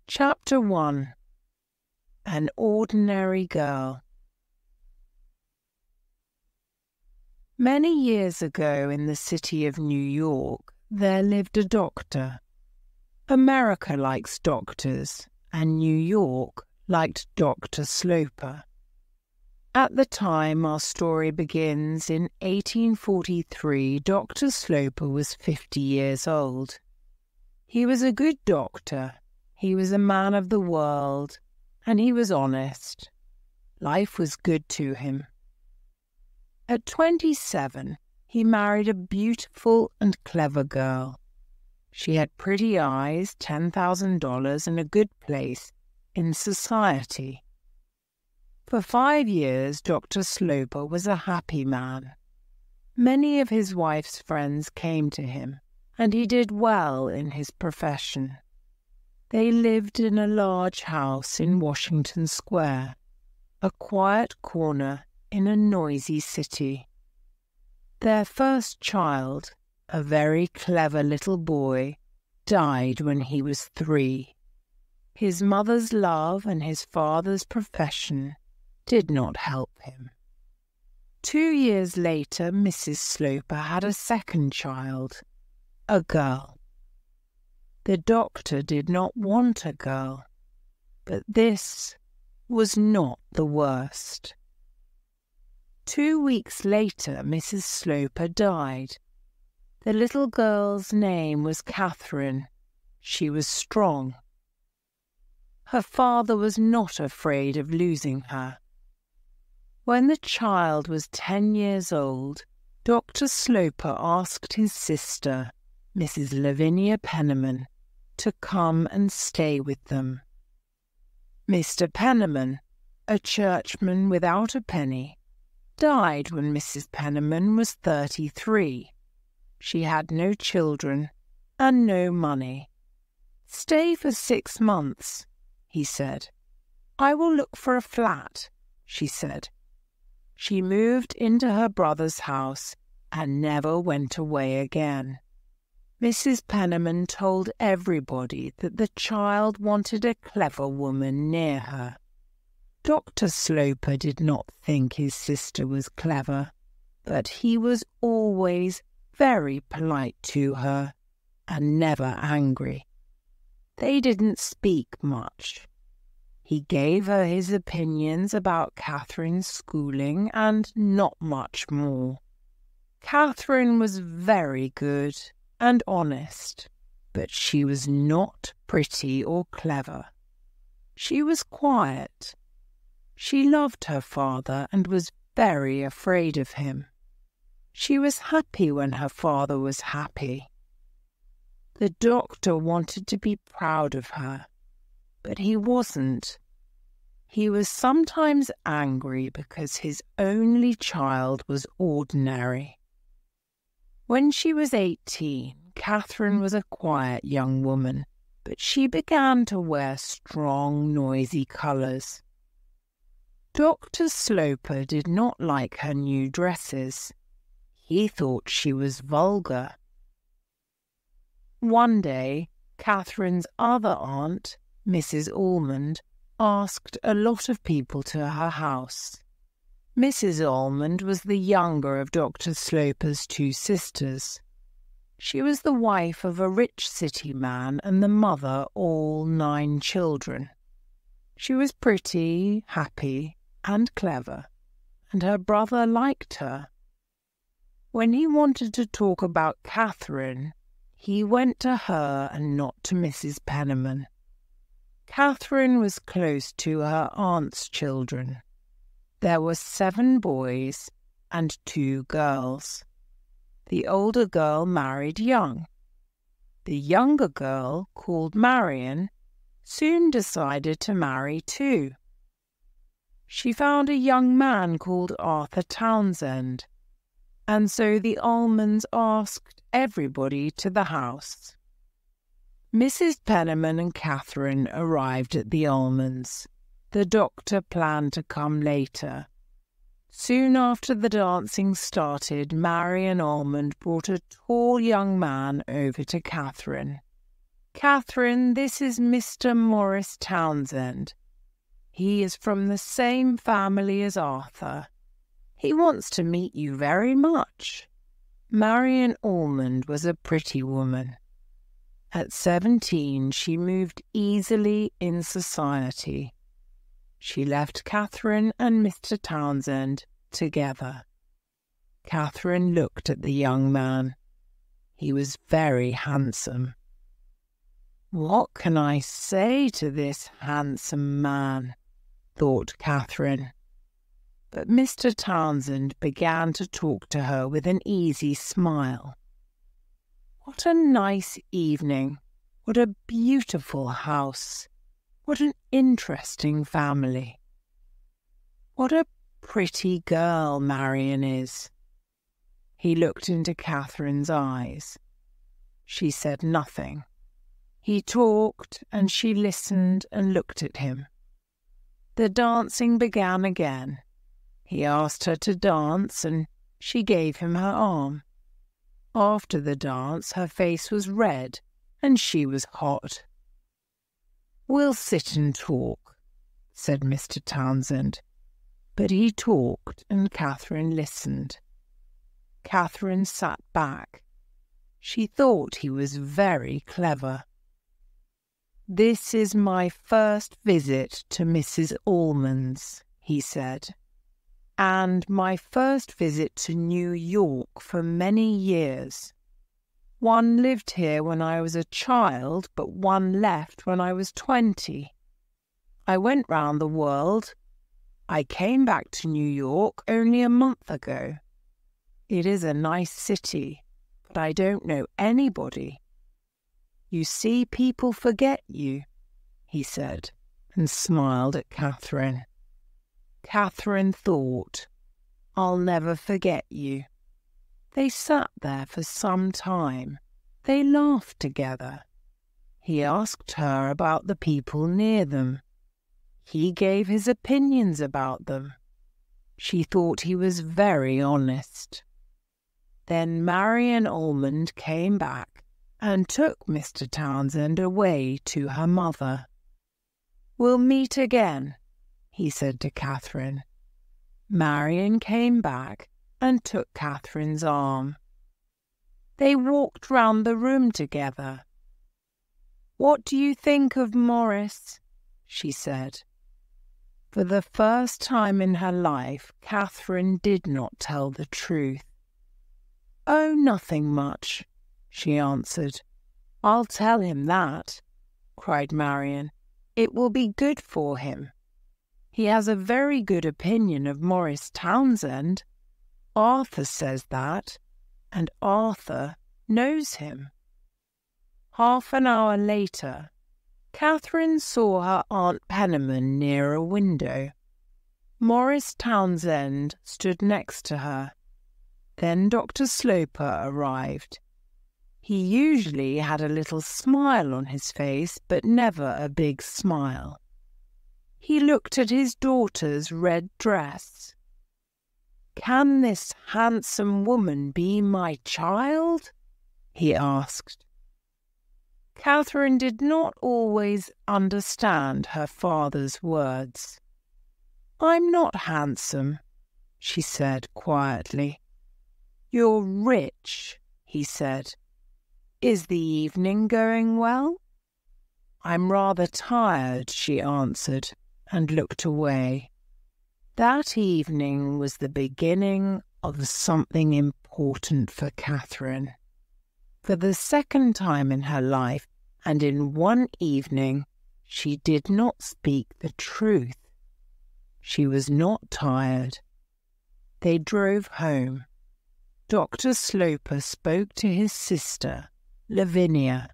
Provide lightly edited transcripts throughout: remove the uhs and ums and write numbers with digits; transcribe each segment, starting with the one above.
Chapter 1. An Ordinary Girl. Many years ago in the city of New York, there lived a doctor. America likes doctors, and New York liked Dr. Sloper. At the time our story begins in 1843, Dr. Sloper was 50 years old. He was a good doctor. He was a man of the world, and he was honest. Life was good to him. At 27, he married a beautiful and clever girl. She had pretty eyes, $10,000, and a good place in society. For 5 years, Dr. Sloper was a happy man. Many of his wife's friends came to him, and he did well in his profession. They lived in a large house in Washington Square, a quiet corner in a noisy city. Their first child, a very clever little boy, died when he was 3. His mother's love and his father's profession did not help him. 2 years later, Mrs. Sloper had a second child, a girl. The doctor did not want a girl, but this was not the worst. 2 weeks later, Mrs. Sloper died. The little girl's name was Catherine. She was strong. Her father was not afraid of losing her. When the child was 10 years old, Dr. Sloper asked his sister, Mrs. Lavinia Penniman, to come and stay with them. Mr. Penniman, a churchman without a penny, died when Mrs. Penniman was 33. She had no children and no money. "Stay for 6 months," he said. "I will look for a flat," she said. She moved into her brother's house and never went away again. Mrs. Penniman told everybody that the child wanted a clever woman near her. Dr. Sloper did not think his sister was clever, but he was always very polite to her and never angry. They didn't speak much. He gave her his opinions about Catherine's schooling and not much more. Catherine was very good and honest, but she was not pretty or clever. She was quiet. She loved her father and was very afraid of him. She was happy when her father was happy. The doctor wanted to be proud of her, but he wasn't. He was sometimes angry because his only child was ordinary. When she was 18, Catherine was a quiet young woman, but she began to wear strong, noisy colours. Dr. Sloper did not like her new dresses. He thought she was vulgar. One day, Catherine's other aunt, Mrs. Almond, asked a lot of people to her house. Mrs. Almond was the younger of Dr. Sloper's 2 sisters. She was the wife of a rich city man and the mother all 9 children. She was pretty, happy, and clever, and her brother liked her. When he wanted to talk about Catherine, he went to her and not to Mrs. Penniman. Catherine was close to her aunt's children. There were 7 boys and 2 girls. The older girl married young. The younger girl, called Marion, soon decided to marry too. She found a young man called Arthur Townsend, and so the Almonds asked everybody to the house. Mrs. Penniman and Catherine arrived at the Almonds. The doctor planned to come later. Soon after the dancing started, Marion Almond brought a tall young man over to Catherine. Catherine, this is Mr. Morris Townsend. He is from the same family as Arthur. He wants to meet you very much." Marian Almond was a pretty woman. At 17, she moved easily in society. She left Catherine and Mr. Townsend together. Catherine looked at the young man. He was very handsome. "What can I say to this handsome man?" thought Catherine. But Mr. Townsend began to talk to her with an easy smile. "What a nice evening! What a beautiful house! What an interesting family! What a pretty girl Marian is!" He looked into Catherine's eyes. She said nothing. He talked, and she listened and looked at him. The dancing began again. He asked her to dance, and she gave him her arm. After the dance, her face was red, and she was hot. "We'll sit and talk," said Mr. Townsend. But he talked, and Catherine listened. Catherine sat back. She thought he was very clever. "This is my first visit to Mrs. Almond's," he said, "and my first visit to New York for many years. One lived here when I was a child, but one left when I was 20. I went round the world. I came back to New York only a month ago. It is a nice city, but I don't know anybody. You see, people forget you," he said, and smiled at Catherine. Catherine thought, "I'll never forget you." They sat there for some time. They laughed together. He asked her about the people near them. He gave his opinions about them. She thought he was very honest. Then Marian Almond came back and took Mr. Townsend away to her mother. "We'll meet again," he said to Catherine. Marian came back and took Catherine's arm. They walked round the room together. "What do you think of Morris?" she said. For the first time in her life, Catherine did not tell the truth. "Oh, nothing much," she answered. "I'll tell him that," cried Marian. "It will be good for him. He has a very good opinion of Morris Townsend. Arthur says that, and Arthur knows him." Half an hour later, Catherine saw her Aunt Penniman near a window. Morris Townsend stood next to her. Then Dr. Sloper arrived. He usually had a little smile on his face, but never a big smile. He looked at his daughter's red dress. "Can this handsome woman be my child?" he asked. Catherine did not always understand her father's words. "I'm not handsome," she said quietly. "You're rich," he said. "Is the evening going well?" "I'm rather tired," she answered, and looked away. That evening was the beginning of something important for Catherine. For the second time in her life, and in one evening, she did not speak the truth. She was not tired. They drove home. Dr. Sloper spoke to his sister, Lavinia.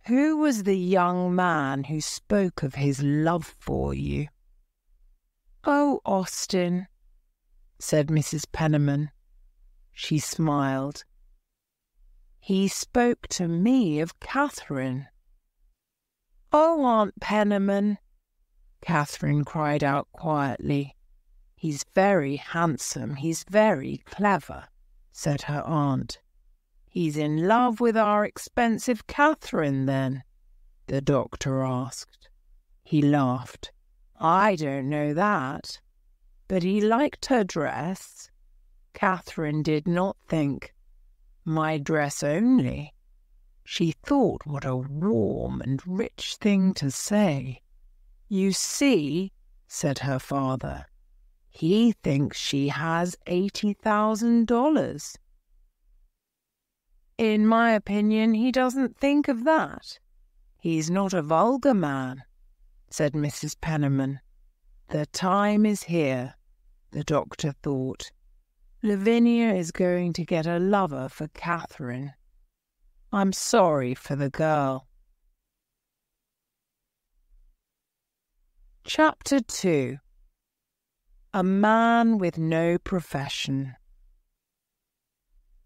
"Who was the young man who spoke of his love for you?" "Oh, Austin," said Mrs. Penniman. She smiled. "He spoke to me of Catherine." "Oh, Aunt Penniman," Catherine cried out quietly. "He's very handsome, he's very clever," said her aunt. He's in love with our expensive Catherine, then?" the doctor asked. He laughed. "I don't know that. But he liked her dress." Catherine did not think. "My dress only?" She thought what a warm and rich thing to say. "You see," said her father, "he thinks she has $80,000. "In my opinion, he doesn't think of that. He's not a vulgar man," said Mrs. Penniman. "The time is here," the doctor thought. "Lavinia is going to get a lover for Catherine. I'm sorry for the girl." Chapter 2. A Man with No Profession.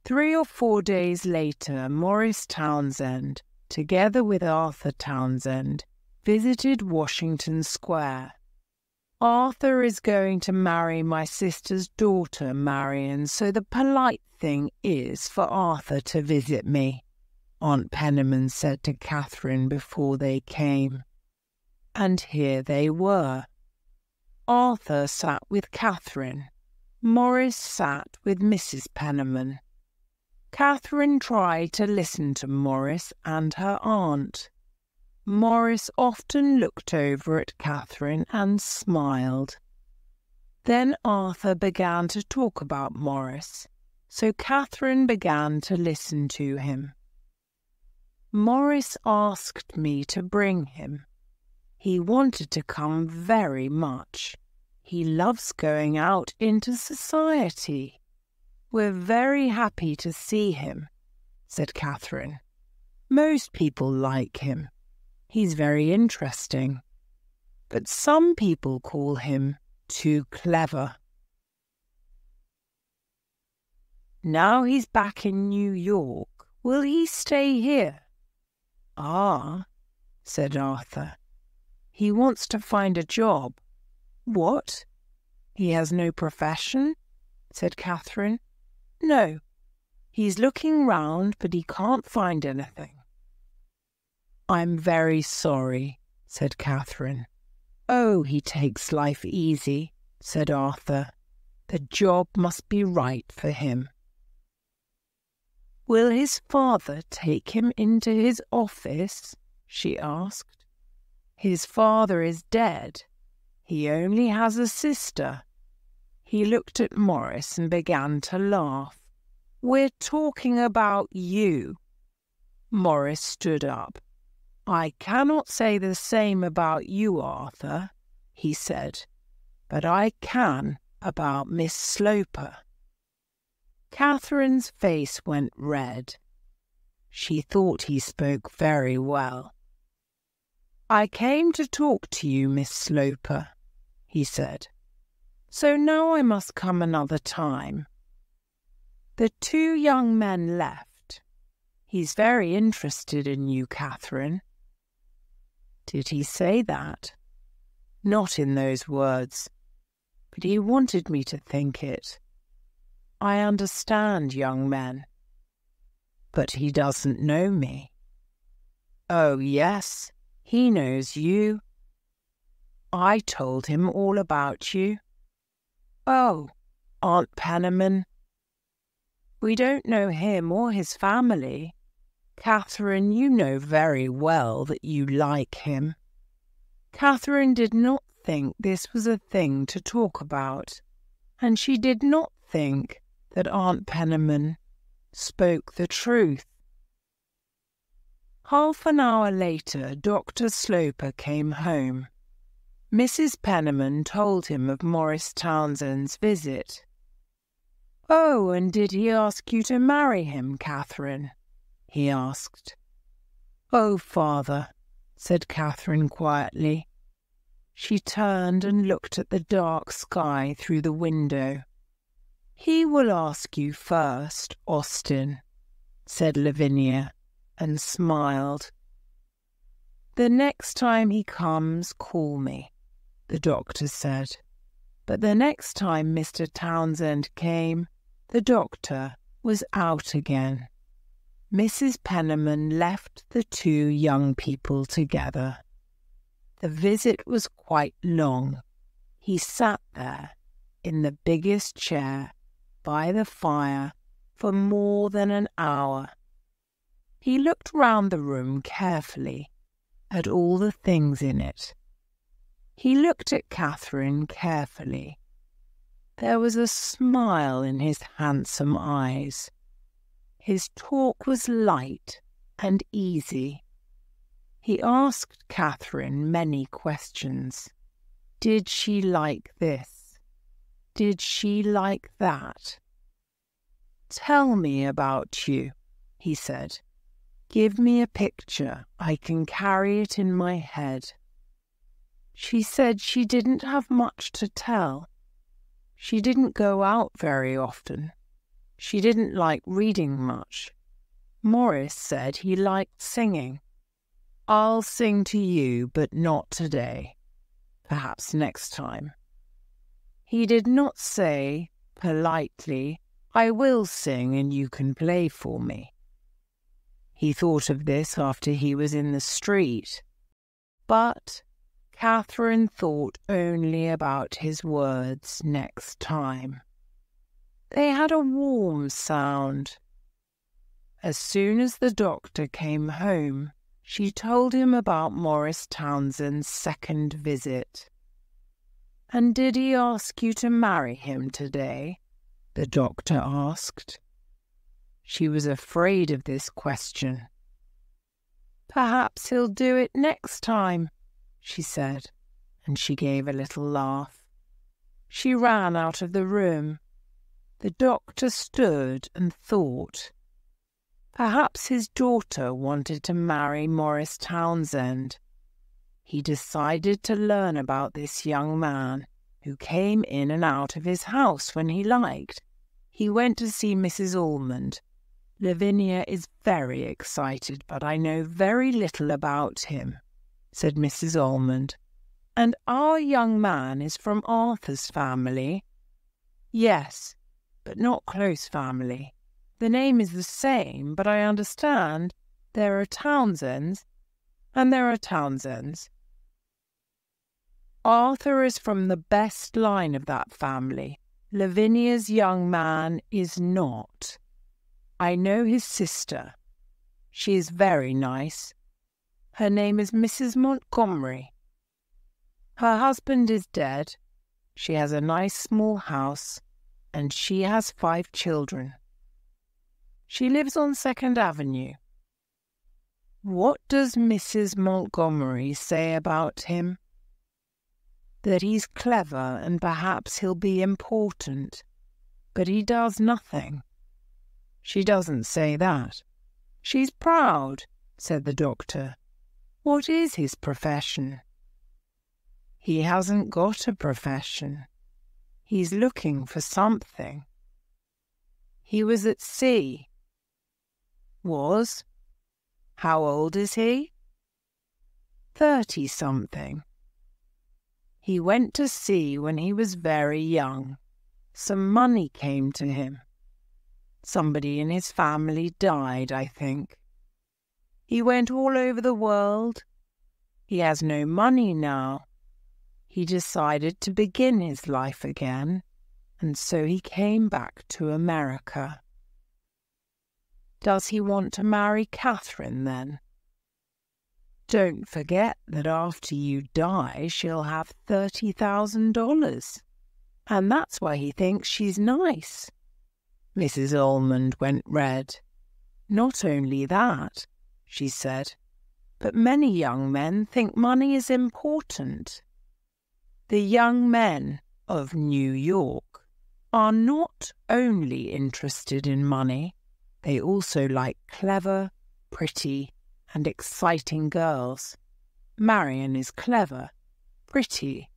3 or 4 days later, Morris Townsend, together with Arthur Townsend, visited Washington Square. "Arthur is going to marry my sister's daughter, Marion, so the polite thing is for Arthur to visit me," Aunt Penniman said to Catherine before they came. And here they were. Arthur sat with Catherine. Morris sat with Mrs. Penniman. Catherine tried to listen to Morris and her aunt. Morris often looked over at Catherine and smiled. Then Arthur began to talk about Morris, so Catherine began to listen to him. "Morris asked me to bring him. He wanted to come very much. He loves going out into society. We're very happy to see him," said Catherine. "Most people like him. He's very interesting. But some people call him too clever. Now he's back in New York. Will he stay here?" "Ah," said Arthur. "He wants to find a job." "What? He has no profession?" said Catherine. "No. He's looking round, but he can't find anything." "I'm very sorry," said Catherine. "Oh, he takes life easy," said Arthur. "The job must be right for him." "Will his father take him into his office?" she asked. "His father is dead. He only has a sister." He looked at Morris and began to laugh. "We're talking about you." Morris stood up. "I cannot say the same about you, Arthur," he said, "but I can about Miss Sloper." Catherine's face went red. She thought he spoke very well. "I came to talk to you, Miss Sloper," he said. "So now I must come another time." The 2 young men left. "He's very interested in you, Catherine." Did he say that? Not in those words, but he wanted me to think it. I understand, young men. But he doesn't know me. Oh, yes, he knows you. I told him all about you. Oh, Aunt Penniman. We don't know him or his family. Catherine, you know very well that you like him. Catherine did not think this was a thing to talk about, and she did not think that Aunt Penniman spoke the truth. Half an hour later, Dr. Sloper came home. Mrs. Penniman told him of Morris Townsend's visit. "Oh, and did he ask you to marry him, Catherine?" he asked. "Oh, father," said Catherine quietly. She turned and looked at the dark sky through the window. "He will ask you first, Austin," said Lavinia, and smiled. "The next time he comes, call me," the doctor said. But the next time Mr. Townsend came, the doctor was out again. Mrs. Penniman left the two young people together. The visit was quite long. He sat there in the biggest chair by the fire for more than an hour. He looked round the room carefully at all the things in it. He looked at Catherine carefully. There was a smile in his handsome eyes. His talk was light and easy. He asked Catherine many questions. Did she like this? Did she like that? "Tell me about you," he said. "Give me a picture. I can carry it in my head." She said she didn't have much to tell. She didn't go out very often. She didn't like reading much. Morris said he liked singing. "I'll sing to you, but not today. Perhaps next time." He did not say, politely, "I will sing and you can play for me." He thought of this after he was in the street. But Catherine thought only about his words next time. They had a warm sound. As soon as the doctor came home, she told him about Morris Townsend's second visit. "And did he ask you to marry him today?" the doctor asked. She was afraid of this question. "Perhaps he'll do it next time," she said, and she gave a little laugh. She ran out of the room. The doctor stood and thought. Perhaps his daughter wanted to marry Morris Townsend. He decided to learn about this young man who came in and out of his house when he liked. He went to see Mrs. Almond. "Lavinia is very excited, but I know very little about him," said Mrs. Almond. "And our young man is from Arthur's family?" "Yes, but not close family. The name is the same, but I understand there are Townsends, and there are Townsends. Arthur is from the best line of that family. Lavinia's young man is not. I know his sister. She is very nice. Her name is Mrs. Montgomery. Her husband is dead. She has a nice small house, and she has 5 children. She lives on 2nd Avenue. What does Mrs. Montgomery say about him?" "That he's clever and perhaps he'll be important, but he does nothing." "She doesn't say that. She's proud," said the doctor. "What is his profession?" "He hasn't got a profession. He's looking for something." "He was at sea." "Was? How old is he?" 30-something. He went to sea when he was very young. Some money came to him. Somebody in his family died, I think. He went all over the world. He has no money now. He decided to begin his life again, and so he came back to America. Does he want to marry Catherine, then? Don't forget that after you die, she'll have $30,000. And that's why he thinks she's nice. Mrs. Almond went red. Not only that, she said, but many young men think money is important. The young men of New York are not only interested in money, they also like clever, pretty, and exciting girls. Marian is clever, pretty,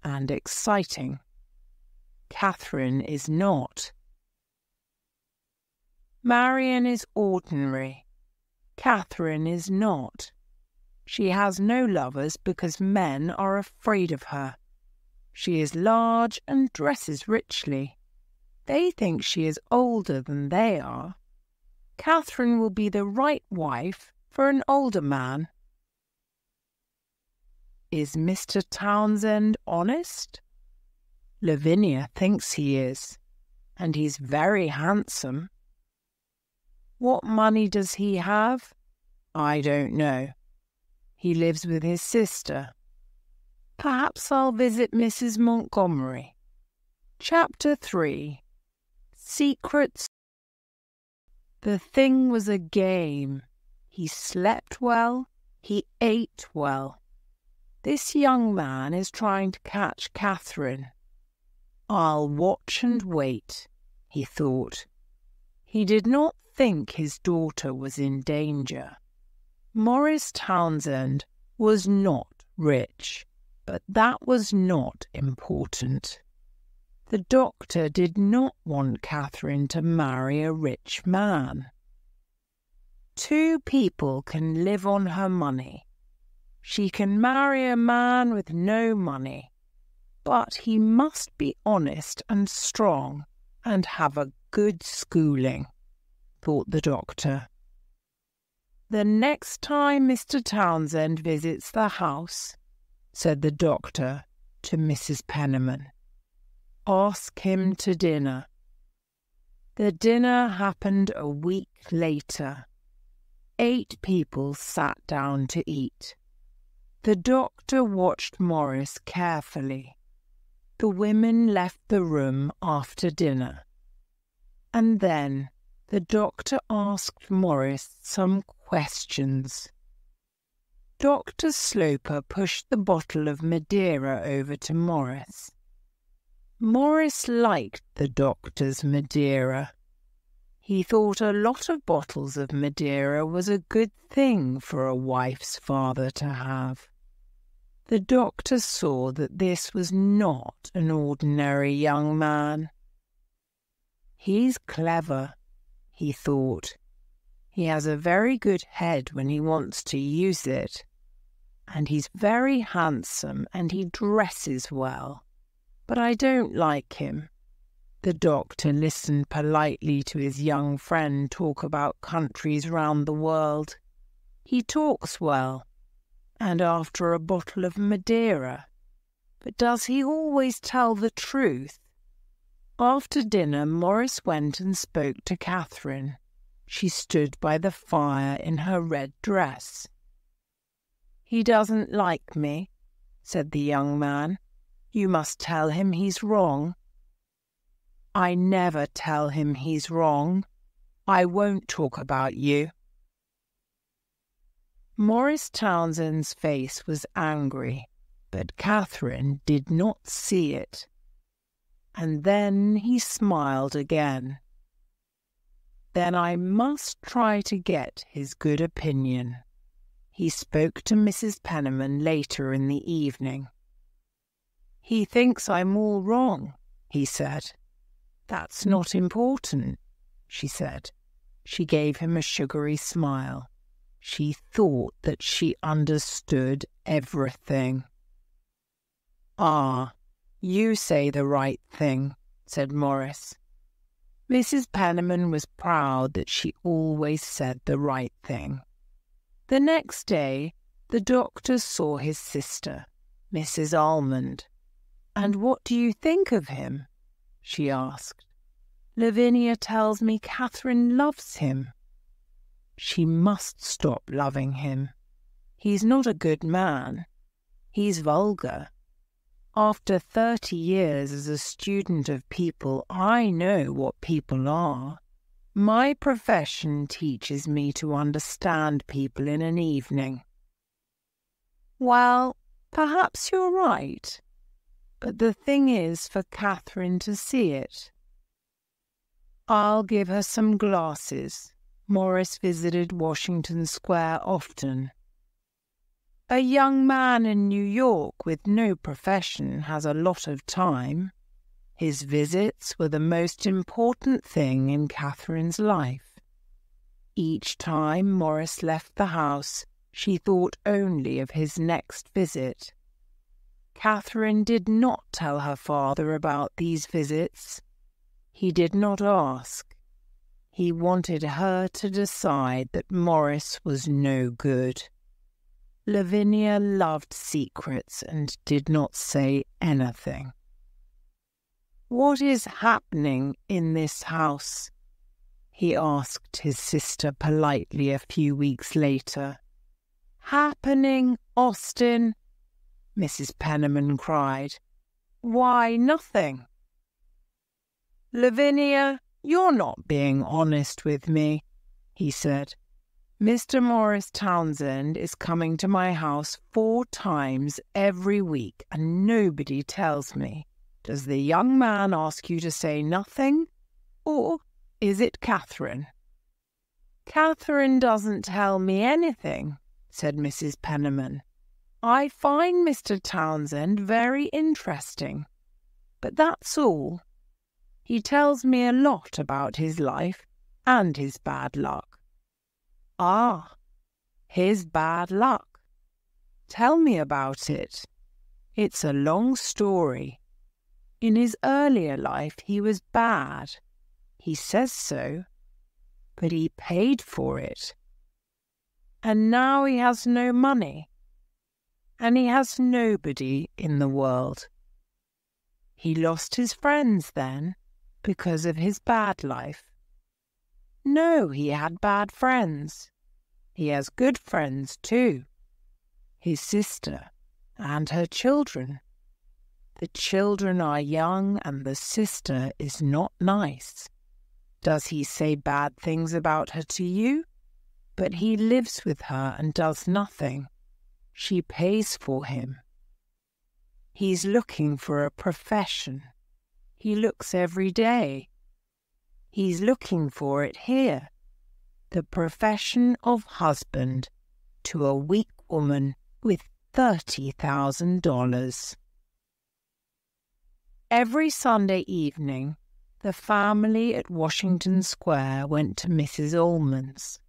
and exciting. Catherine is not. Marian is ordinary. Catherine is not. She has no lovers because men are afraid of her. She is large and dresses richly. They think she is older than they are. Catherine will be the right wife for an older man. Is Mr. Townsend honest? Lavinia thinks he is, and he's very handsome. What money does he have? I don't know. He lives with his sister. Perhaps I'll visit Mrs. Montgomery. Chapter 3. Secrets. The thing was a game. He slept well. He ate well. This young man is trying to catch Catherine. I'll watch and wait, he thought. He did not think his daughter was in danger. Morris Townsend was not rich, but that was not important. The doctor did not want Catherine to marry a rich man. 2 people can live on her money. She can marry a man with no money, but he must be honest and strong and have a good schooling, thought the doctor. The next time Mr. Townsend visits the house, said the doctor to Mrs. Penniman, ask him to dinner. The dinner happened a week later. 8 people sat down to eat. The doctor watched Morris carefully. The women left the room after dinner. And then the doctor asked Morris some questions. Dr. Sloper pushed the bottle of Madeira over to Morris. Morris liked the doctor's Madeira. He thought a lot of bottles of Madeira was a good thing for a wife's father to have. The doctor saw that this was not an ordinary young man. He's clever, he thought. He has a very good head when he wants to use it. And he's very handsome and he dresses well. But I don't like him. The doctor listened politely to his young friend talk about countries round the world. He talks well, and after a bottle of Madeira. But does he always tell the truth? After dinner, Morris went and spoke to Catherine. She stood by the fire in her red dress. He doesn't like me, said the young man. You must tell him he's wrong. I never tell him he's wrong. I won't talk about you. Morris Townsend's face was angry, but Catherine did not see it. And then he smiled again. Then I must try to get his good opinion. He spoke to Mrs. Penniman later in the evening. He thinks I'm all wrong, he said. That's not important, she said. She gave him a sugary smile. She thought that she understood everything. Ah, you say the right thing, said Morris. Mrs. Penniman was proud that she always said the right thing. The next day, the doctor saw his sister, Mrs. Almond. And what do you think of him? She asked. Lavinia tells me Catherine loves him. She must stop loving him. He's not a good man. He's vulgar. After 30 years as a student of people, I know what people are. My profession teaches me to understand people in an evening. Well, perhaps you're right. But the thing is for Catherine to see it. I'll give her some glasses. Morris visited Washington Square often. A young man in New York with no profession has a lot of time. His visits were the most important thing in Catherine's life. Each time Morris left the house, she thought only of his next visit. Catherine did not tell her father about these visits. He did not ask. He wanted her to decide that Morris was no good. Lavinia loved secrets and did not say anything. "What is happening in this house?" he asked his sister politely a few weeks later. "Happening, Austin?" Mrs. Penniman cried. "Why, nothing." "Lavinia, you're not being honest with me," he said. "Mr. Morris Townsend is coming to my house 4 times every week, and nobody tells me. Does the young man ask you to say nothing, or is it Catherine?" "Catherine doesn't tell me anything," said Mrs. Penniman. "I find Mr. Townsend very interesting, but that's all. He tells me a lot about his life and his bad luck." "Ah, his bad luck. Tell me about it. It's a long story. In his earlier life he was bad. He says so, but he paid for it. And now he has no money, and he has nobody in the world. He lost his friends then because of his bad life." "No, he had bad friends. He has good friends too. His sister and her children. The children are young and the sister is not nice. Does he say bad things about her to you? But he lives with her and does nothing. She pays for him. He's looking for a profession. He looks every day. He's looking for it here. The profession of husband to a weak woman with $30,000. Every Sunday evening, the family at Washington Square went to Mrs. Ullman's.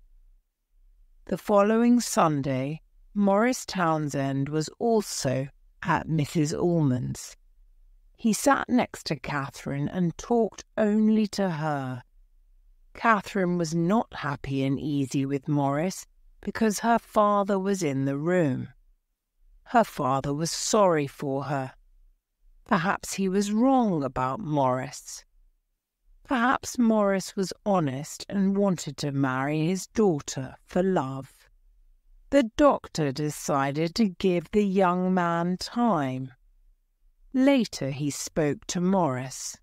The following Sunday, Morris Townsend was also at Mrs. Ullman's. He sat next to Catherine and talked only to her. Catherine was not happy and easy with Morris because her father was in the room. Her father was sorry for her. Perhaps he was wrong about Morris. Perhaps Morris was honest and wanted to marry his daughter for love. The doctor decided to give the young man time. Later he spoke to Morris.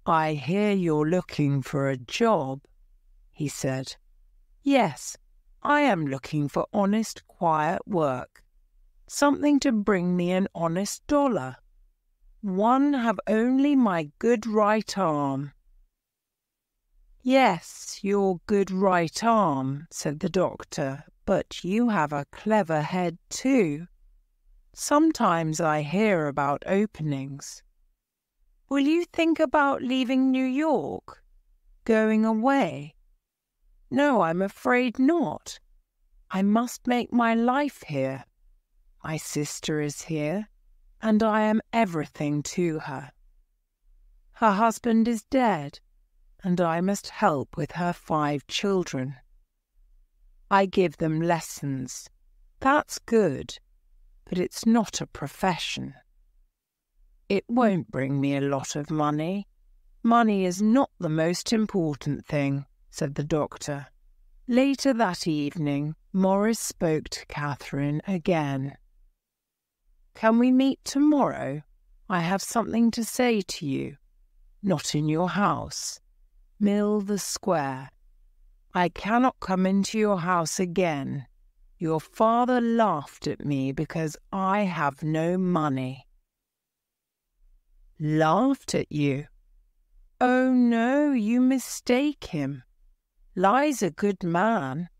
"I hear you're looking for a job," he said. "Yes, I am looking for honest, quiet work. Something to bring me an honest dollar. One have only my good right arm." "Yes, your good right arm," said the doctor, "but you have a clever head too. Sometimes I hear about openings. Will you think about leaving New York? Going away?" "No, I'm afraid not. I must make my life here. My sister is here, and I am everything to her. Her husband is dead, and I must help with her 5 children. I give them lessons. That's good, but it's not a profession. It won't bring me a lot of money. Money is not the most important thing," said the doctor. Later that evening, Morris spoke to Catherine again. "Can we meet tomorrow? I have something to say to you. Not in your house. Mill the Square. I cannot come into your house again. Your father laughed at me because I have no money." "Laughed at you? Oh, no, you mistake him. Lie's a good man.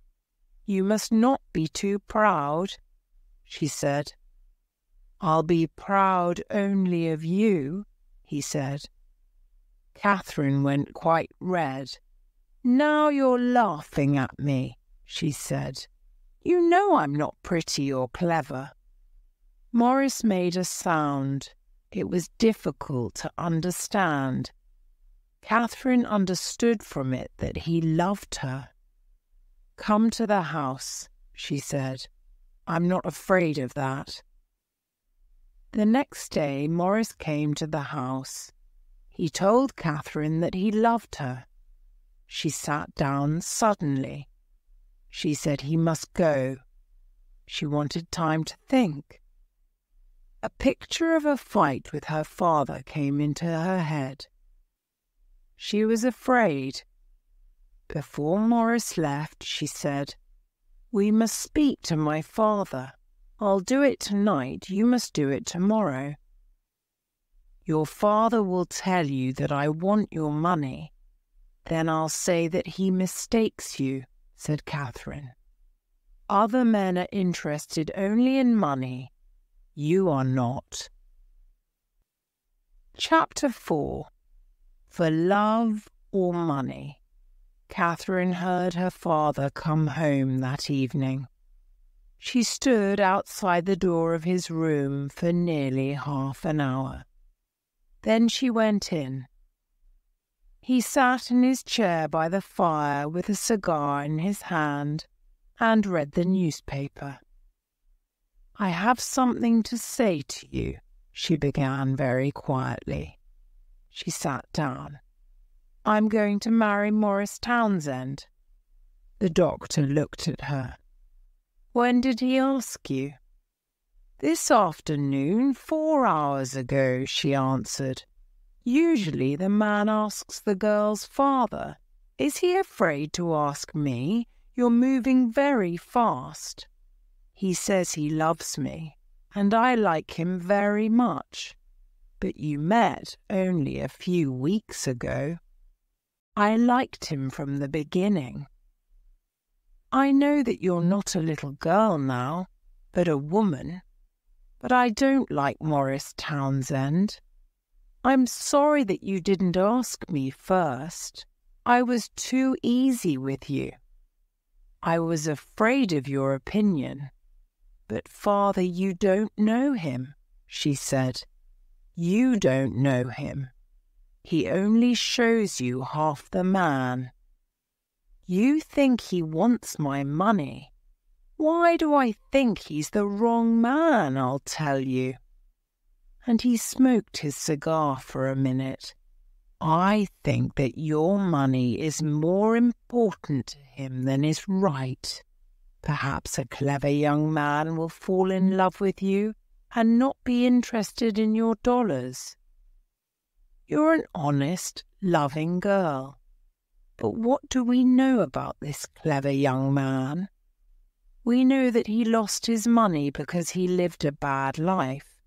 You must not be too proud," she said. "I'll be proud only of you," he said. Catherine went quite red. "Now you're laughing at me," she said. "You know I'm not pretty or clever." Morris made a sound. It was difficult to understand. Catherine understood from it that he loved her. "Come to the house," she said. "I'm not afraid of that." The next day Morris came to the house. He told Catherine that he loved her. She sat down suddenly. She said he must go. She wanted time to think. A picture of a fight with her father came into her head. She was afraid. Before Morris left, she said, "We must speak to my father. I'll do it tonight. You must do it tomorrow. Your father will tell you that I want your money. Then I'll say that he mistakes you," said Catherine. "Other men are interested only in money. You are not." Chapter 4. For love or money. Catherine heard her father come home that evening. She stood outside the door of his room for nearly half an hour. Then she went in. He sat in his chair by the fire with a cigar in his hand and read the newspaper. "I have something to say to you," she began very quietly. She sat down. "I'm going to marry Morris Townsend." The doctor looked at her. "When did he ask you?" "This afternoon, 4 hours ago," she answered. "Usually the man asks the girl's father. Is he afraid to ask me? You're moving very fast." "He says he loves me, and I like him very much. But you met only a few weeks ago." "I liked him from the beginning." "I know that you're not a little girl now, but a woman. But I don't like Morris Townsend. I'm sorry that you didn't ask me first. I was too easy with you. I was afraid of your opinion. But, Father, you don't know him," she said. "You don't know him. He only shows you half the man. You think he wants my money. Why do I think he's the wrong man, I'll tell you." And he smoked his cigar for a minute. "I think that your money is more important to him than is right. Perhaps a clever young man will fall in love with you and not be interested in your dollars. You're an honest, loving girl. But what do we know about this clever young man? We know that he lost his money because he lived a bad life.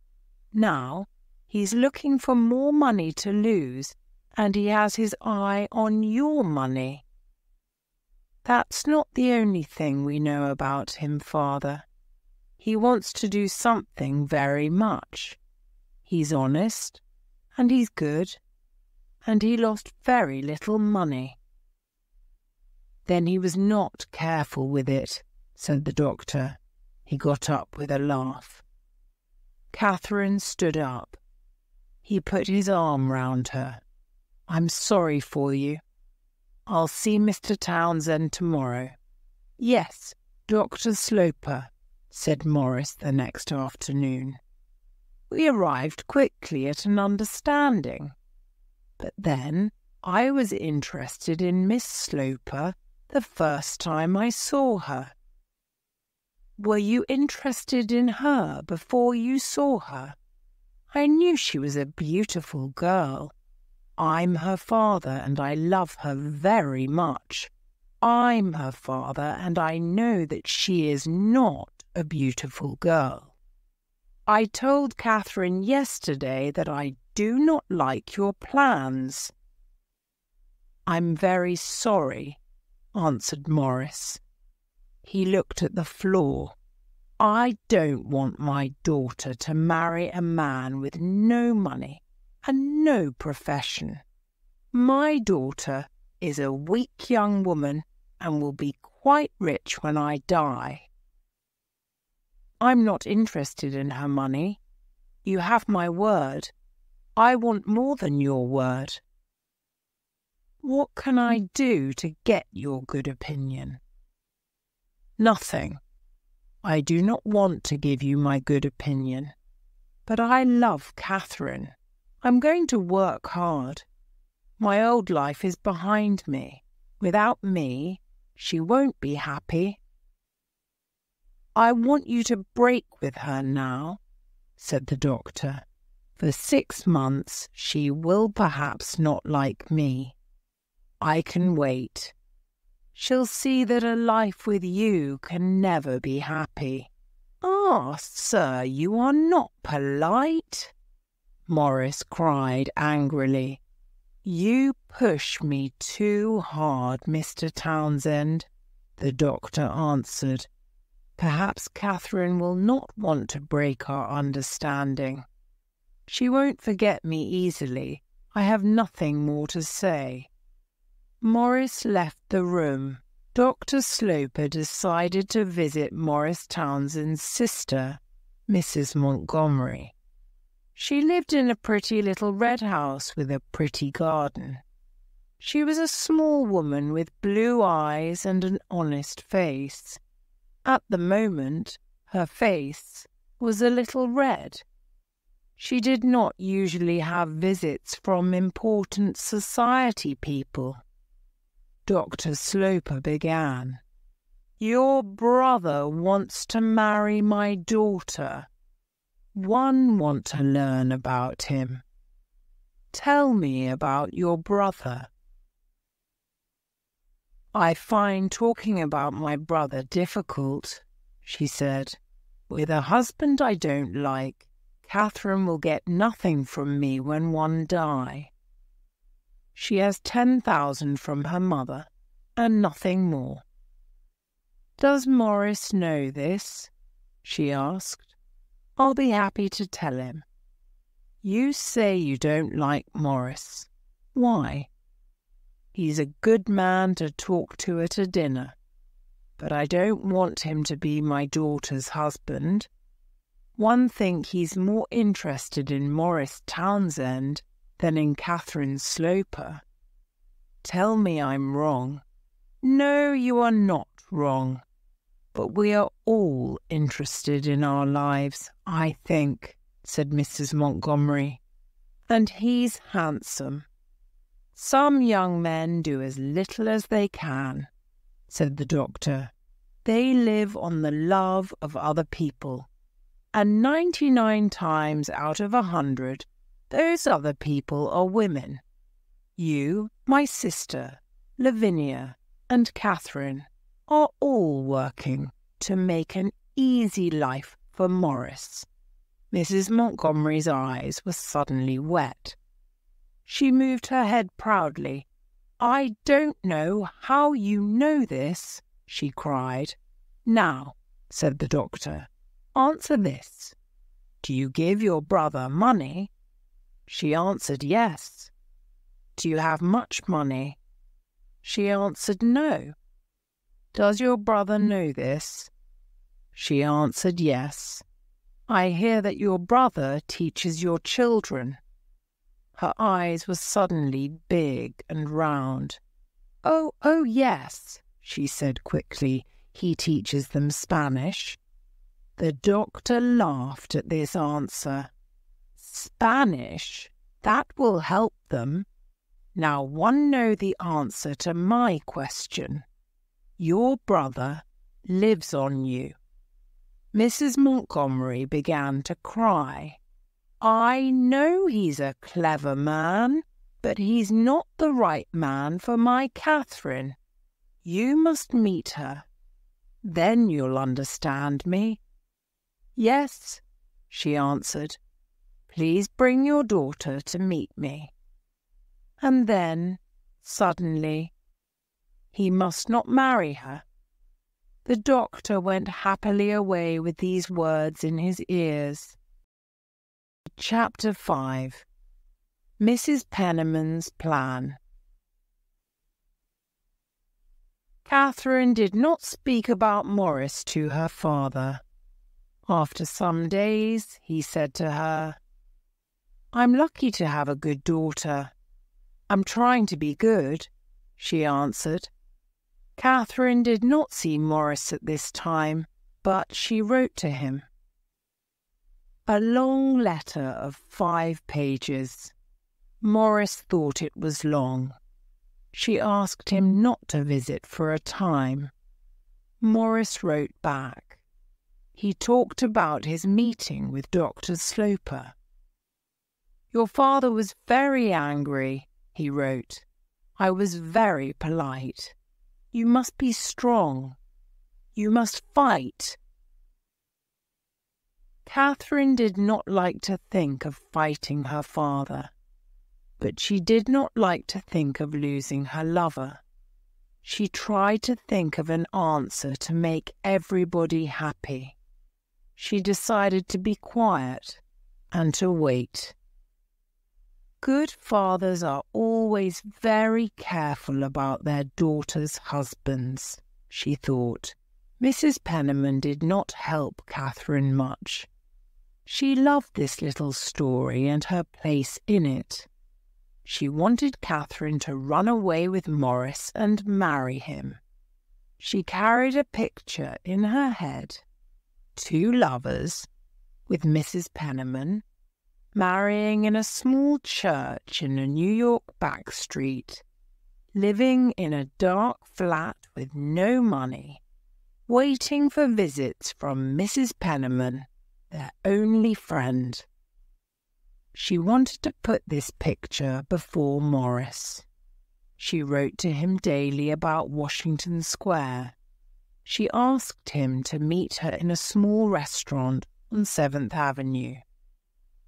Now he's looking for more money to lose, and he has his eye on your money. That's not the only thing we know about him, Father. He wants to do something very much. He's honest, and he's good, and he lost very little money." "Then he was not careful with it," said the doctor. He got up with a laugh. Catherine stood up. He put his arm round her. "I'm sorry for you. I'll see Mr. Townsend tomorrow." "Yes, Dr. Sloper," said Morris the next afternoon. "We arrived quickly at an understanding. But then I was interested in Miss Sloper the first time I saw her." "Were you interested in her before you saw her?" "I knew she was a beautiful girl. I'm her father, and I love her very much. I'm her father, and I know that she is not a beautiful girl. I told Catherine yesterday that I do not like your plans." "I'm very sorry," answered Morris. He looked at the floor. "I don't want my daughter to marry a man with no money and no profession. My daughter is a weak young woman and will be quite rich when I die. I'm not interested in her money. You have my word. I want more than your word." What can I do to get your good opinion? Nothing. I do not want to give you my good opinion. But I love Catherine. I'm going to work hard. My old life is behind me. Without me, she won't be happy. I want you to break with her now, said the doctor. For 6 months she will perhaps not like me. I can wait. She'll see that a life with you can never be happy. Ah, sir, you are not polite, Morris cried angrily. You push me too hard, Mr. Townsend, the doctor answered. Perhaps Catherine will not want to break our understanding. She won't forget me easily. I have nothing more to say. Morris left the room. Dr. Sloper decided to visit Morris Townsend's sister, Mrs. Montgomery. She lived in a pretty little red house with a pretty garden. She was a small woman with blue eyes and an honest face. At the moment, her face was a little red. She did not usually have visits from important society people. Dr. Sloper began. Your brother wants to marry my daughter. One want to learn about him. Tell me about your brother. I find talking about my brother difficult, she said. With a husband I don't like, Catherine will get nothing from me when one die. She has 10,000 from her mother, and nothing more. Does Morris know this? She asked. I'll be happy to tell him. You say you don't like Morris. Why? He's a good man to talk to at a dinner, but I don't want him to be my daughter's husband. One think he's more interested in Morris Townsend than in Catherine Sloper. Tell me I'm wrong. No, you are not wrong. But we are all interested in our lives, I think, said Mrs. Montgomery. And he's handsome. Some young men do as little as they can, said the doctor. They live on the love of other people. And 99 times out of 100, those other people are women. You, my sister, Lavinia, and Catherine are all working to make an easy life for Morris. Mrs. Montgomery's eyes were suddenly wet. She moved her head proudly. I don't know how you know this, she cried. Now, said the doctor, answer this. Do you give your brother money? She answered yes. Do you have much money? She answered no. Does your brother know this? She answered yes. I hear that your brother teaches your children. Her eyes were suddenly big and round. Oh, yes, she said quickly. He teaches them Spanish. The doctor laughed at this answer. Spanish? That will help them. Now one know the answer to my question. Your brother lives on you. Mrs. Montgomery began to cry. I know he's a clever man, but he's not the right man for my Catherine. You must meet her. Then you'll understand me. Yes, she answered. Please bring your daughter to meet me. And then, suddenly, he must not marry her. The doctor went happily away with these words in his ears. Chapter 5. Mrs. Penniman's Plan. Catherine did not speak about Morris to her father. After some days, he said to her, I'm lucky to have a good daughter. I'm trying to be good, she answered. Catherine did not see Morris at this time, but she wrote to him. A long letter of 5 pages. Morris thought it was long. She asked him not to visit for a time. Morris wrote back. He talked about his meeting with Dr. Sloper. Your father was very angry, he wrote. I was very polite. You must be strong. You must fight. Catherine did not like to think of fighting her father, but she did not like to think of losing her lover. She tried to think of an answer to make everybody happy. She decided to be quiet and to wait. Good fathers are always very careful about their daughters' husbands, she thought. Mrs. Penniman did not help Catherine much. She loved this little story and her place in it. She wanted Catherine to run away with Morris and marry him. She carried a picture in her head, 2 lovers, with Mrs. Penniman, marrying in a small church in a New York back street, living in a dark flat with no money, waiting for visits from Mrs. Penniman, their only friend. She wanted to put this picture before Morris. She wrote to him daily about Washington Square. She asked him to meet her in a small restaurant on 7th Avenue.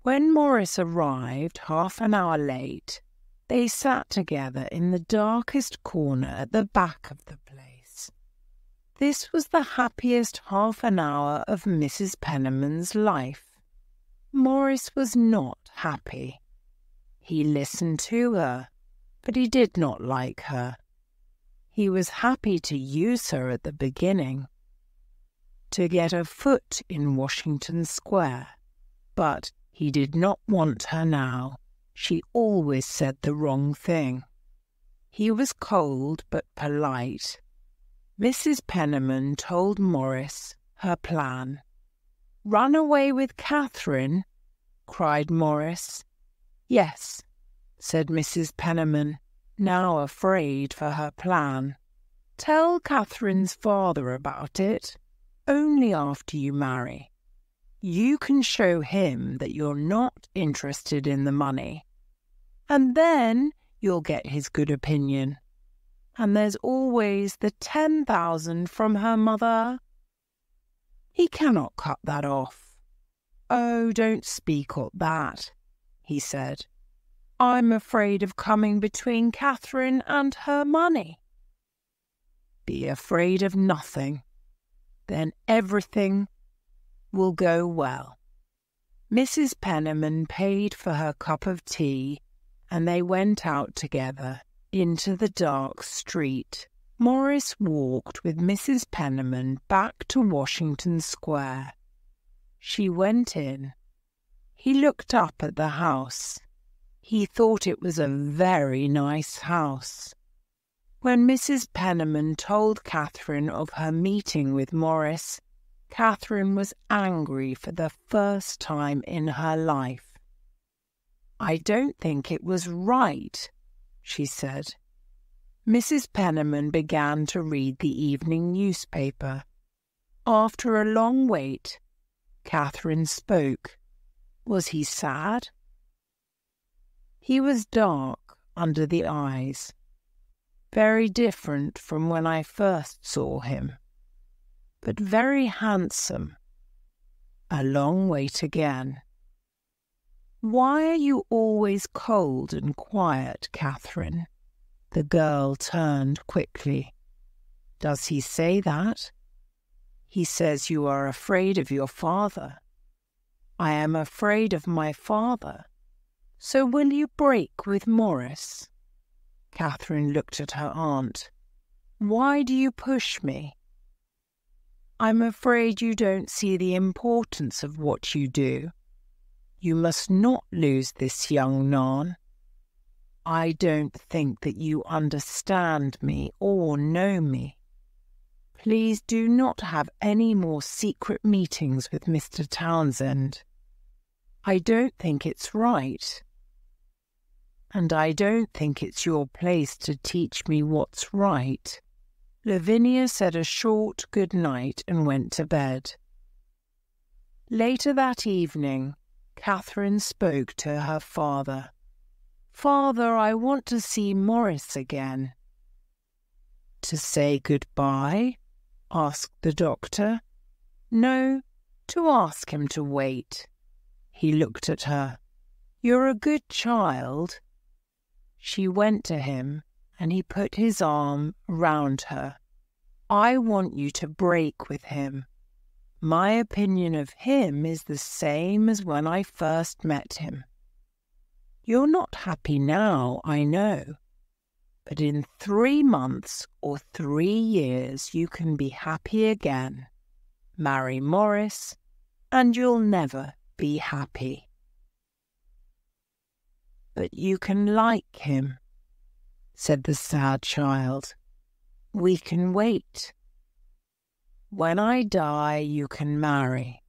When Morris arrived half an hour late, they sat together in the darkest corner at the back of the place. This was the happiest half an hour of Mrs. Penniman's life. Morris was not happy. He listened to her, but he did not like her. He was happy to use her at the beginning, to get a foot in Washington Square, but he did not want her now. She always said the wrong thing. He was cold but polite. Mrs. Penniman told Morris her plan. "Run away with Catherine?" cried Morris. "Yes," said Mrs. Penniman, now afraid for her plan. "Tell Catherine's father about it, only after you marry. You can show him that you're not interested in the money, and then you'll get his good opinion. And there's always the 10,000 from her mother. He cannot cut that off." "Oh, don't speak of that," he said. "I'm afraid of coming between Catherine and her money." "Be afraid of nothing. Then everything will go well." Mrs. Penniman paid for her cup of tea, and they went out together into the dark street. Morris walked with Mrs. Penniman back to Washington Square. She went in. He looked up at the house. He thought it was a very nice house. When Mrs. Penniman told Catherine of her meeting with Morris, Catherine was angry for the first time in her life. "I don't think it was right," she said. Mrs. Penniman began to read the evening newspaper. After a long wait, Catherine spoke. Was he sad? He was dark under the eyes, very different from when I first saw him, but very handsome. A long wait again. "Why are you always cold and quiet, Catherine?" The girl turned quickly. "Does he say that?" "He says you are afraid of your father." "I am afraid of my father. So will you break with Morris?" Catherine looked at her aunt. "Why do you push me?" "I'm afraid you don't see the importance of what you do. You must not lose this young Nan." I don't think that you understand me or know me. Please do not have any more secret meetings with Mr. Townsend. I don't think it's right. And I don't think it's your place to teach me what's right." Lavinia said a short good night and went to bed. Later that evening, Catherine spoke to her father. "Father, I want to see Morris again." "To say goodbye?" asked the doctor. "No, to ask him to wait." He looked at her. "You're a good child." She went to him, and he put his arm round her. "I want you to break with him. My opinion of him is the same as when I first met him. You're not happy now, I know, but in 3 months or 3 years you can be happy again. Marry Morris, and you'll never be happy." "But you can like him," said the sad child. "We can wait." "When I die, you can marry,"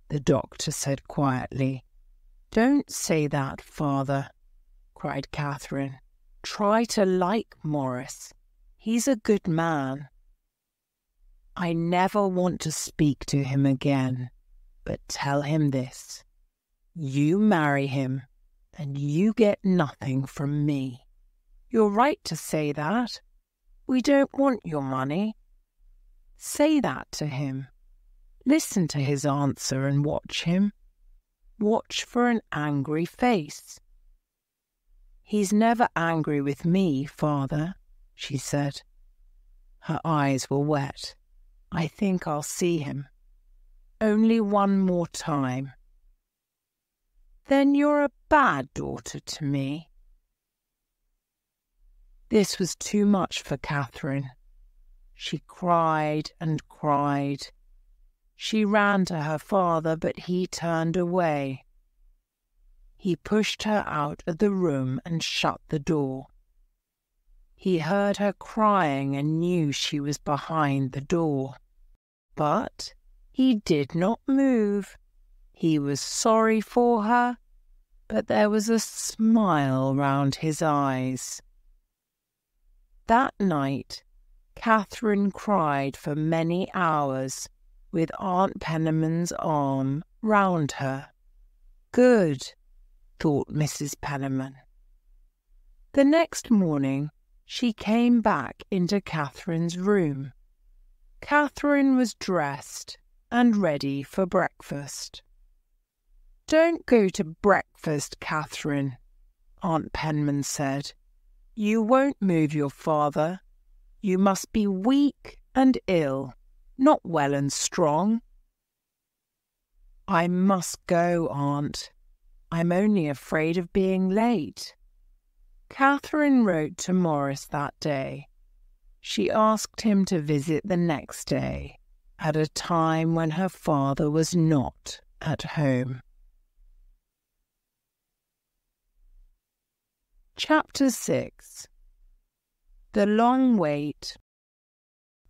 the doctor said quietly. "Don't say that, father," cried Catherine. "Try to like Morris. He's a good man." "I never want to speak to him again, but tell him this. You marry him, and you get nothing from me." "You're right to say that. We don't want your money." Say that to him. Listen to his answer and watch him. Watch for an angry face. "He's never angry with me, father," she said. Her eyes were wet. "I think I'll see him. Only one more time." "Then you're a bad daughter to me." This was too much for Catherine. She cried and cried. She ran to her father, but he turned away. He pushed her out of the room and shut the door. He heard her crying and knew she was behind the door. But he did not move. He was sorry for her, but there was a smile round his eyes. That night, Catherine cried for many hours with Aunt Penniman's arm round her. Good, thought Mrs. Penniman. The next morning she came back into Catherine's room. Catherine was dressed and ready for breakfast. "Don't go to breakfast, Catherine," Aunt Penman said. "You won't move your father. You must be weak and ill, not well and strong." "I must go, Aunt. I'm only afraid of being late." Catherine wrote to Morris that day. She asked him to visit the next day, at a time when her father was not at home. Chapter 6. The Long Wait.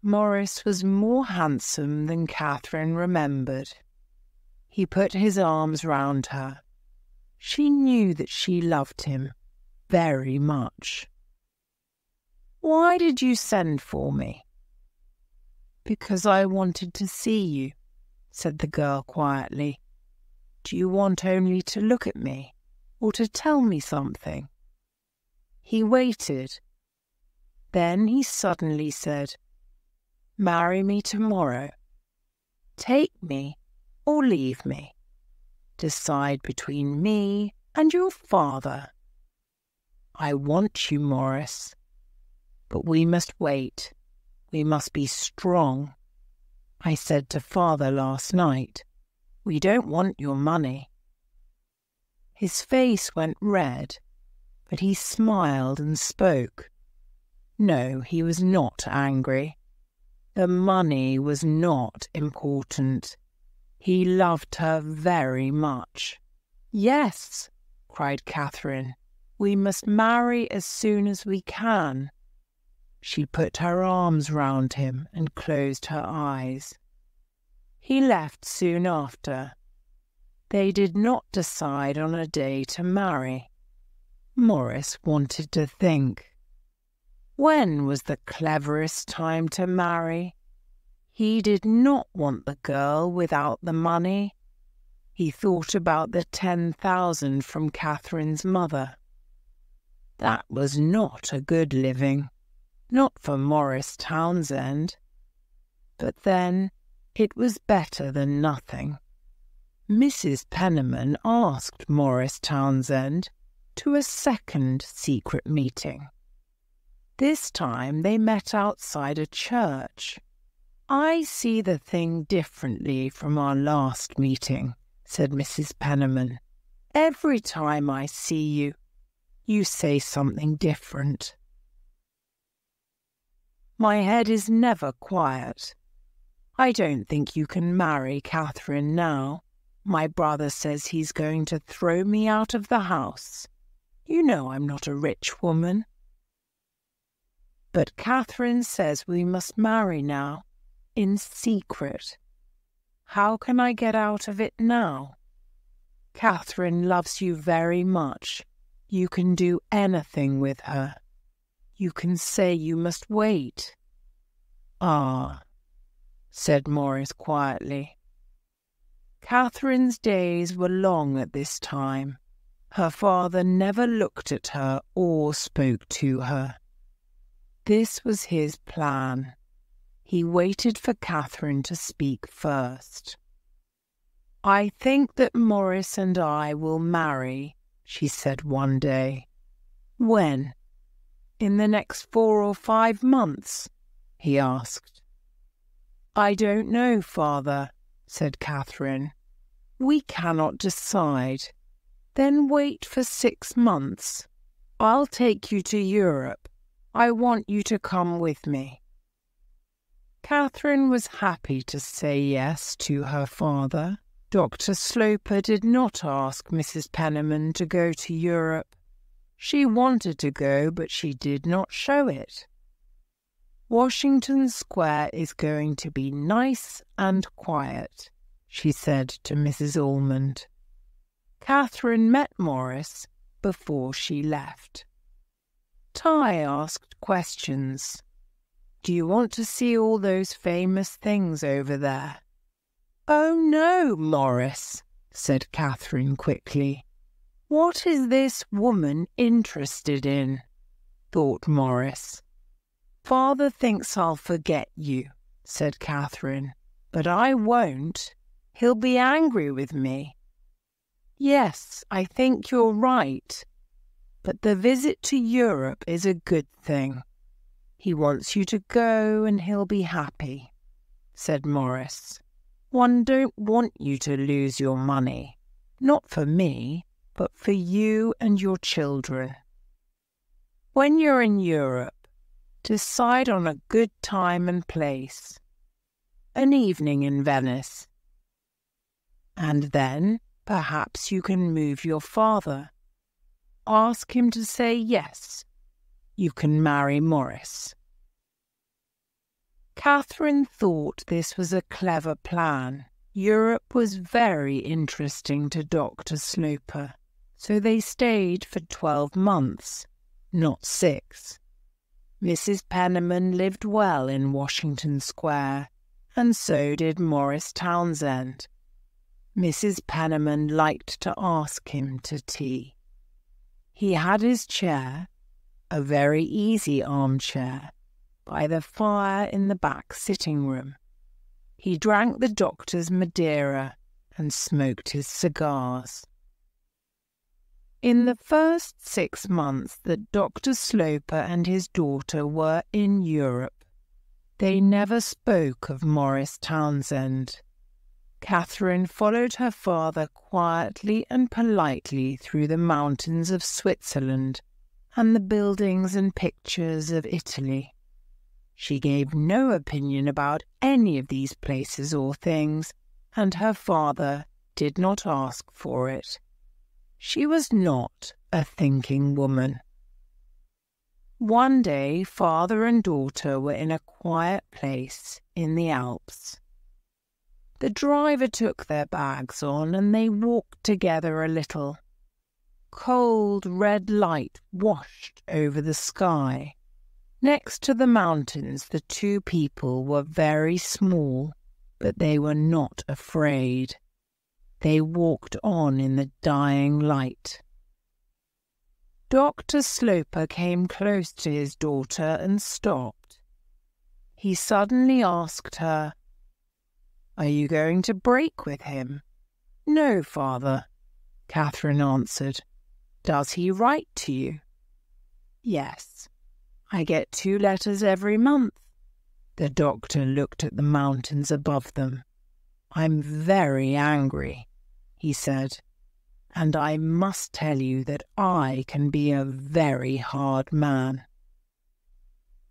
Morris was more handsome than Catherine remembered. He put his arms round her. She knew that she loved him very much. "Why did you send for me?" "Because I wanted to see you," said the girl quietly. "Do you want only to look at me, or to tell me something?" He waited. Then he suddenly said, "Marry me tomorrow. Take me or leave me. Decide between me and your father. I want you, Morris. But we must wait. We must be strong. I said to father last night, we don't want your money." His face went red, but he smiled and spoke. No, he was not angry. The money was not important. He loved her very much. "Yes," cried Catherine, We must marry as soon as we can." She put her arms round him and closed her eyes. He left soon after. They did not decide on a day to marry. Morris wanted to think. When was the cleverest time to marry? He did not want the girl without the money. He thought about the 10,000 from Catherine's mother. That was not a good living, not for Morris Townsend. But then it was better than nothing. Mrs. Penniman asked Morris Townsend to a second secret meeting. This time they met outside a church. "I see the thing differently from our last meeting," said Mrs. Penniman. "Every time I see you, you say something different." "My head is never quiet. I don't think you can marry Catherine now. My brother says he's going to throw me out of the house. You know I'm not a rich woman." "But Catherine says we must marry now, in secret. How can I get out of it now? Catherine loves you very much. You can do anything with her. You can say you must wait." "Ah," said Morris quietly. Catherine's days were long at this time. Her father never looked at her or spoke to her. This was his plan. He waited for Catherine to speak first. "I think that Morris and I will marry," she said one day. "When? In the next 4 or 5 months?" he asked. "I don't know, father," said Catherine. "We cannot decide. Then wait for 6 months. I'll take you to Europe. I want you to come with me." Catherine was happy to say yes to her father. Dr. Sloper did not ask Mrs. Penniman to go to Europe. She wanted to go, but she did not show it. "Washington Square is going to be nice and quiet," she said to Mrs. Almond. Catherine met Morris before she left. Ty asked questions. "Do you want to see all those famous things over there?" "Oh, no, Morris," said Catherine quickly. "What is this woman interested in?" thought Morris. "Father thinks I'll forget you," said Catherine, "but I won't. He'll be angry with me." "Yes, I think you're right. But the visit to Europe is a good thing. He wants you to go and he'll be happy," said Morris. "One don't want you to lose your money. Not for me, but for you and your children. When you're in Europe, decide on a good time and place. An evening in Venice. And then perhaps you can move your father. Ask him to say yes. You can marry Morris." Catherine thought this was a clever plan. Europe was very interesting to Dr. Sloper, so they stayed for 12 months, not 6. Mrs. Penniman lived well in Washington Square, and so did Morris Townsend. Mrs. Penniman liked to ask him to tea. He had his chair, a very easy armchair, by the fire in the back sitting-room. He drank the doctor's Madeira and smoked his cigars. In the first 6 months that Dr. Sloper and his daughter were in Europe, they never spoke of Morris Townsend. Catherine followed her father quietly and politely through the mountains of Switzerland and the buildings and pictures of Italy. She gave no opinion about any of these places or things, and her father did not ask for it. She was not a thinking woman. One day, father and daughter were in a quiet place in the Alps. The driver took their bags on and they walked together a little. Cold red light washed over the sky. Next to the mountains, the two people were very small, but they were not afraid. They walked on in the dying light. Dr. Sloper came close to his daughter and stopped. He suddenly asked her, "Are you going to break with him?" "No, father," Catherine answered. "Does he write to you?" "Yes. I get 2 letters every month." The doctor looked at the mountains above them. "I'm very angry," he said, "and I must tell you that I can be a very hard man."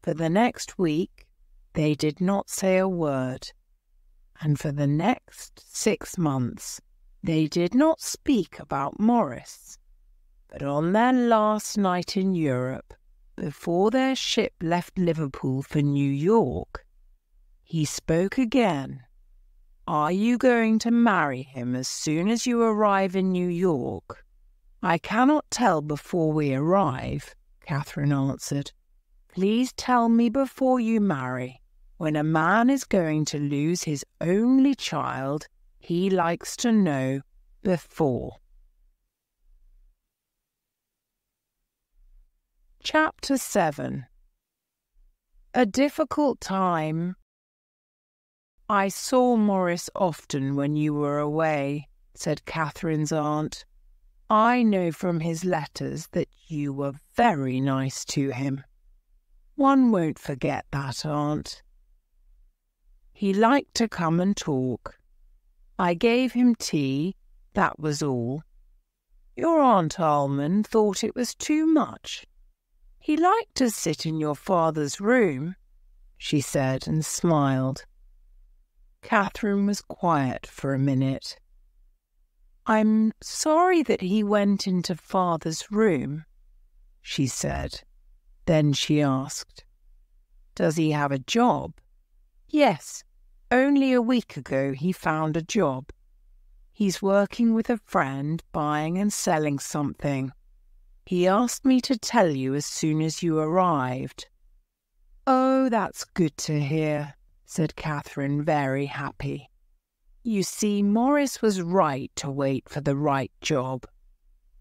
For the next week, they did not say a word, and for the next 6 months, they did not speak about Morris. But on their last night in Europe, before their ship left Liverpool for New York, he spoke again. "Are you going to marry him as soon as you arrive in New York?" "I cannot tell before we arrive," Catherine answered. "Please tell me before you marry. When a man is going to lose his only child, he likes to know before." Chapter 7. A difficult time. "I saw Morris often when you were away," said Catherine's aunt. "I know from his letters that you were very nice to him." "One won't forget that, aunt." "He liked to come and talk. I gave him tea, that was all. Your Aunt Almond thought it was too much. He liked to sit in your father's room," she said and smiled. Catherine was quiet for a minute. "I'm sorry that he went into father's room," she said. Then she asked, "Does he have a job?" "Yes, only a week ago he found a job. He's working with a friend, buying and selling something. He asked me to tell you as soon as you arrived." "Oh, that's good to hear," said Catherine, very happy. "You see, Morris was right to wait for the right job.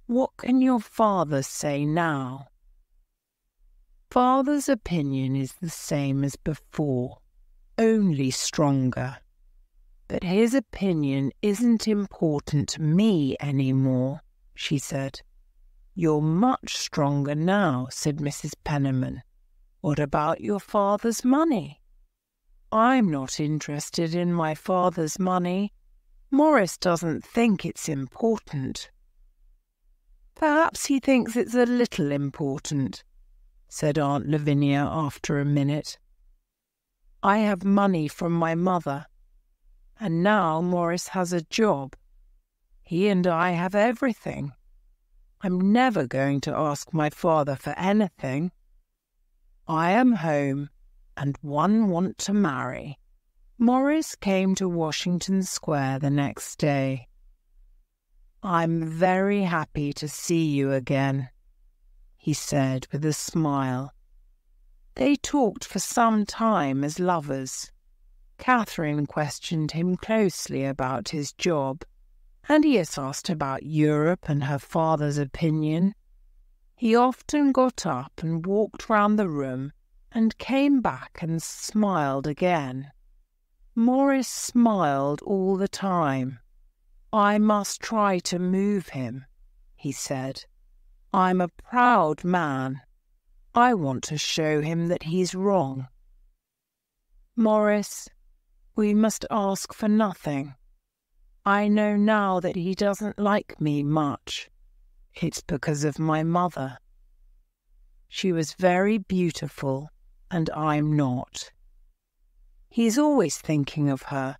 What can your father say now?" "Father's opinion is the same as before, only stronger. But his opinion isn't important to me anymore," she said. "You're much stronger now," said Mrs. Penniman. "What about your father's money?" "I'm not interested in my father's money. Morris doesn't think it's important." "Perhaps he thinks it's a little important," said Aunt Lavinia after a minute. "I have money from my mother, and now Morris has a job. He and I have everything. I'm never going to ask my father for anything. I am home, and one want to marry." Morris came to Washington Square the next day. "I'm very happy to see you again," he said with a smile. They talked for some time as lovers. Catherine questioned him closely about his job, and he asked about Europe and her father's opinion. He often got up and walked round the room and came back and smiled again. Morris smiled all the time. "I must try to move him," he said. "I'm a proud man. I want to show him that he's wrong. Morris, we must ask for nothing. I know now that he doesn't like me much. It's because of my mother. She was very beautiful, and I'm not. He's always thinking of her.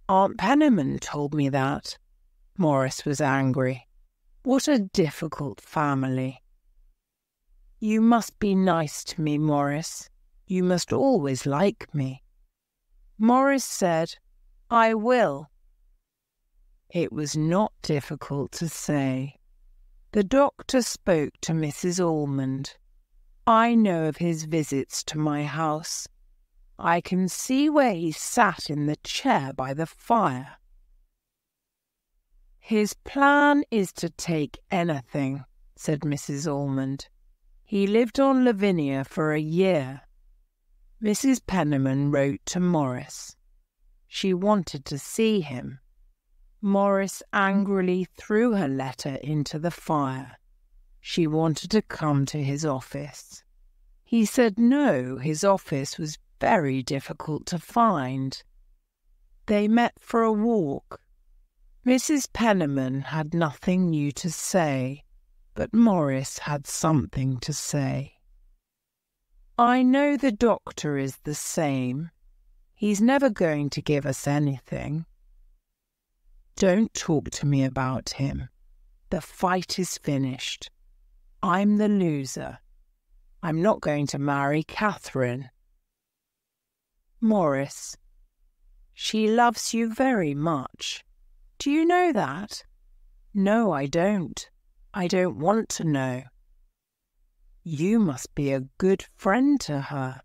Aunt Penniman told me that." Morris was angry. What a difficult family. You must be nice to me, Morris. You must always like me. Morris said, I will. It was not difficult to say. The doctor spoke to Mrs. Almond. I know of his visits to my house. I can see where he sat in the chair by the fire. His plan is to take anything, said Mrs. Almond. He lived on Lavinia for a year. Mrs. Penniman wrote to Morris. She wanted to see him. Morris angrily threw her letter into the fire. She wanted to come to his office. He said no, his office was very difficult to find. They met for a walk. Mrs. Penniman had nothing new to say, but Morris had something to say. I know the doctor is the same. He's never going to give us anything. Don't talk to me about him. The fight is finished. I'm the loser. I'm not going to marry Catherine. Morris, she loves you very much. Do you know that? No, I don't. I don't want to know. You must be a good friend to her.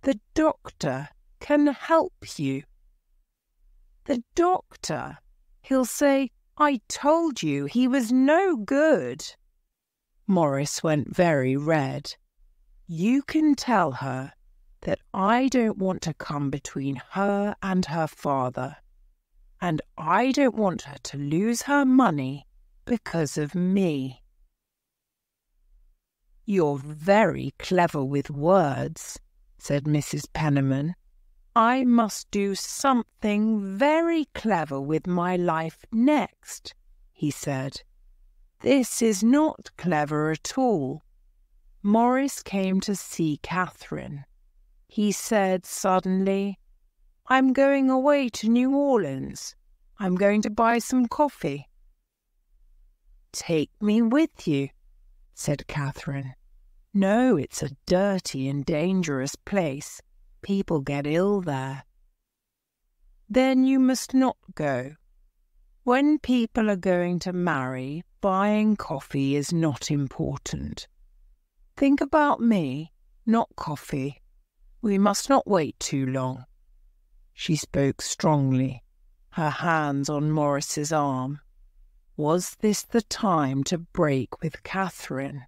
The doctor can help you. The doctor, he'll say, I told you he was no good. Morris went very red. You can tell her that I don't want to come between her and her father, and I don't want her to lose her money because of me. You're very clever with words, said Mrs. Penniman. I must do something very clever with my life next, he said. This is not clever at all. Morris came to see Catherine. He said suddenly, I'm going away to New Orleans. I'm going to buy some coffee. Take me with you, said Catherine. No, it's a dirty and dangerous place. People get ill there. Then you must not go. When people are going to marry, buying coffee is not important. Think about me, not coffee. We must not wait too long. She spoke strongly, her hands on Morris's arm. Was this the time to break with Catherine?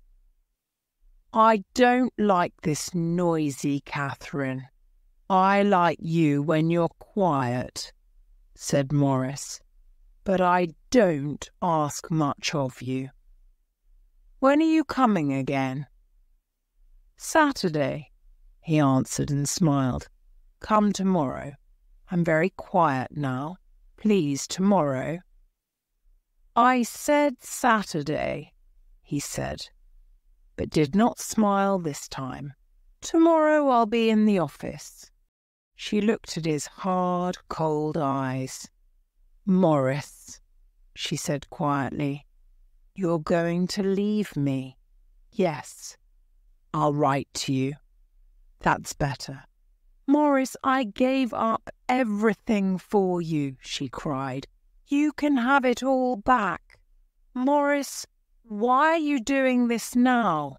I don't like this noisy Catherine. I like you when you're quiet, said Morris, but I don't ask much of you. When are you coming again? Saturday, he answered and smiled. Come tomorrow. I'm very quiet now. Please, tomorrow. I said Saturday, he said, but did not smile this time. Tomorrow I'll be in the office. She looked at his hard, cold eyes. Morris, she said quietly, you're going to leave me. Yes, I'll write to you. That's better. Morris, I gave up everything for you, she cried. You can have it all back. Morris, why are you doing this now?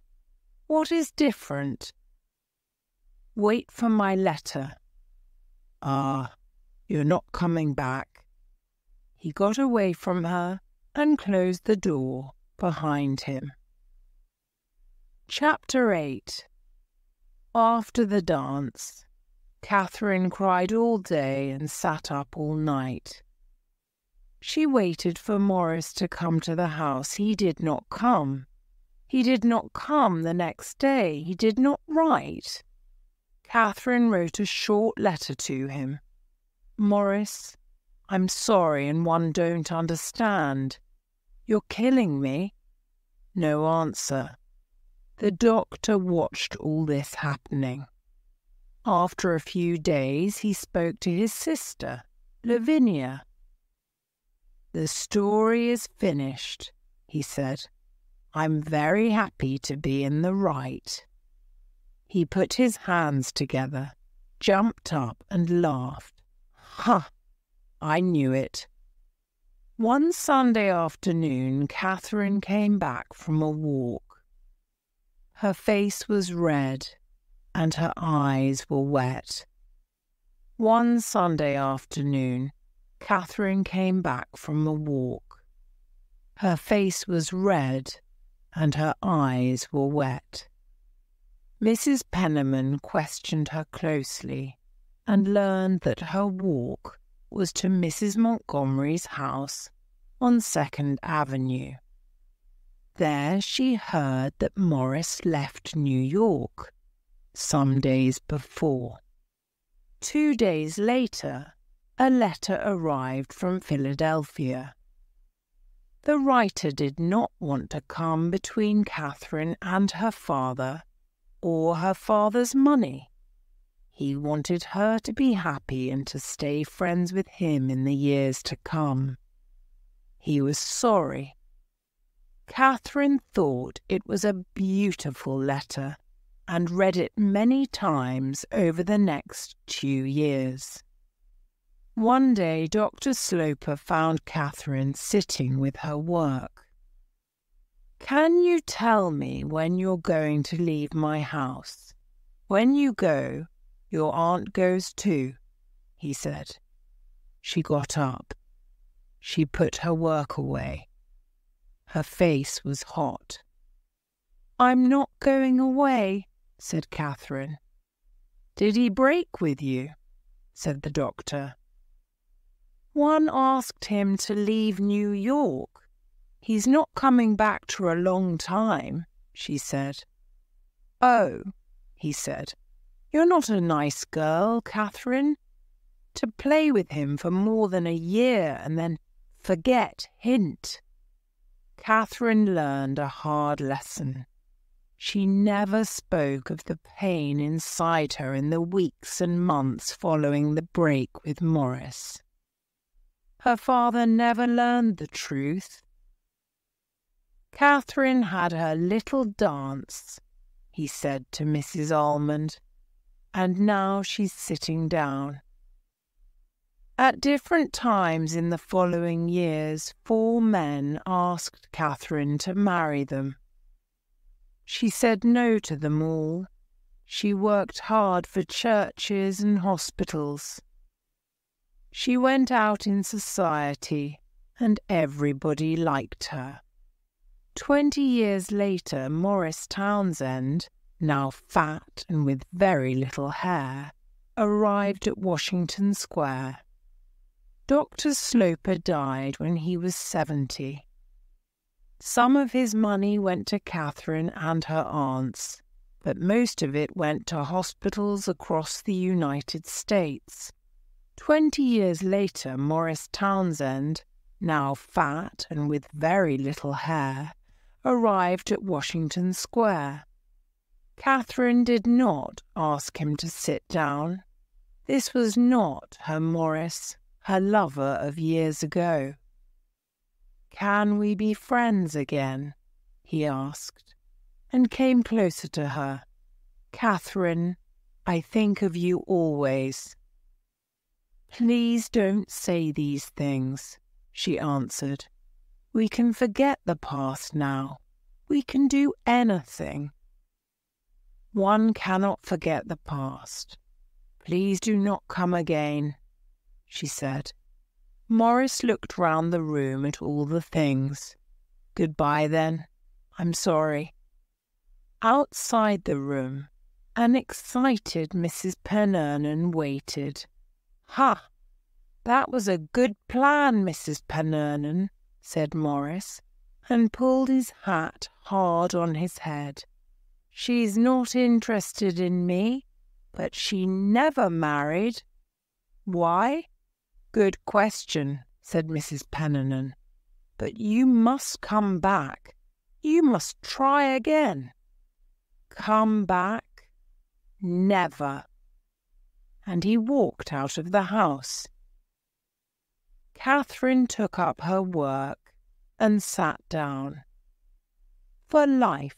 What is different? Wait for my letter. Ah, you're not coming back. He got away from her and closed the door behind him. Chapter 8. After the dance, Catherine cried all day and sat up all night. She waited for Morris to come to the house. He did not come. He did not come the next day. He did not write. Catherine wrote a short letter to him. Morris, I'm sorry and one don't understand. You're killing me. No answer. The doctor watched all this happening. After a few days, he spoke to his sister, Lavinia. "The story is finished," he said. "I'm very happy to be in the right." He put his hands together, jumped up and laughed. "Ha! I knew it." One Sunday afternoon, Catherine came back from a walk. Her face was red and her eyes were wet. One Sunday afternoon, Catherine came back from a walk. Her face was red and her eyes were wet. Mrs. Penniman questioned her closely and learned that her walk was to Mrs. Montgomery's house on 2nd Avenue. There she heard that Morris left New York some days before. 2 days later, a letter arrived from Philadelphia. The writer did not want to come between Catherine and her father or her father's money. He wanted her to be happy and to stay friends with him in the years to come. He was sorry. Catherine thought it was a beautiful letter and read it many times over the next 2 years. One day Dr. Sloper found Catherine sitting with her work. "Can you tell me when you're going to leave my house? When you go, your aunt goes too," he said. She got up. She put her work away. Her face was hot. "I'm not going away," said Catherine. "Did he break with you?" said the doctor. "One asked him to leave New York. He's not coming back for a long time," she said. "Oh," he said, "you're not a nice girl, Catherine. To play with him for more than a year and then forget hint." Catherine learned a hard lesson. She never spoke of the pain inside her in the weeks and months following the break with Morris. Her father never learned the truth. "Catherine had her little dance," he said to Mrs. Almond, "and now she's sitting down." At different times in the following years, 4 men asked Catherine to marry them. She said no to them all. She worked hard for churches and hospitals. She went out in society, and everybody liked her. 20 years later, Morris Townsend, now fat and with very little hair, arrived at Washington Square. Dr. Sloper died when he was 70. Some of his money went to Catherine and her aunts, but most of it went to hospitals across the United States. 20 years later, Morris Townsend, now fat and with very little hair, arrived at Washington Square. Catherine did not ask him to sit down. This was not her Morris, her lover of years ago. "Can we be friends again?" he asked, and came closer to her. "Catherine, I think of you always." "Please don't say these things," she answered. "We can forget the past now. We can do anything." "One cannot forget the past. Please do not come again," she said. Morris looked round the room at all the things. "Goodbye, then. I'm sorry." Outside the room, an excited Mrs. Pennernan waited. "Ha! That was a good plan, Mrs. Pennernan," said Morris, and pulled his hat hard on his head. "She's not interested in me, but she never married." "Why?" "Good question," said Mrs. Pennernan. "But you must come back. You must try again." "Come back? Never." And he walked out of the house. Catherine took up her work and sat down. For life,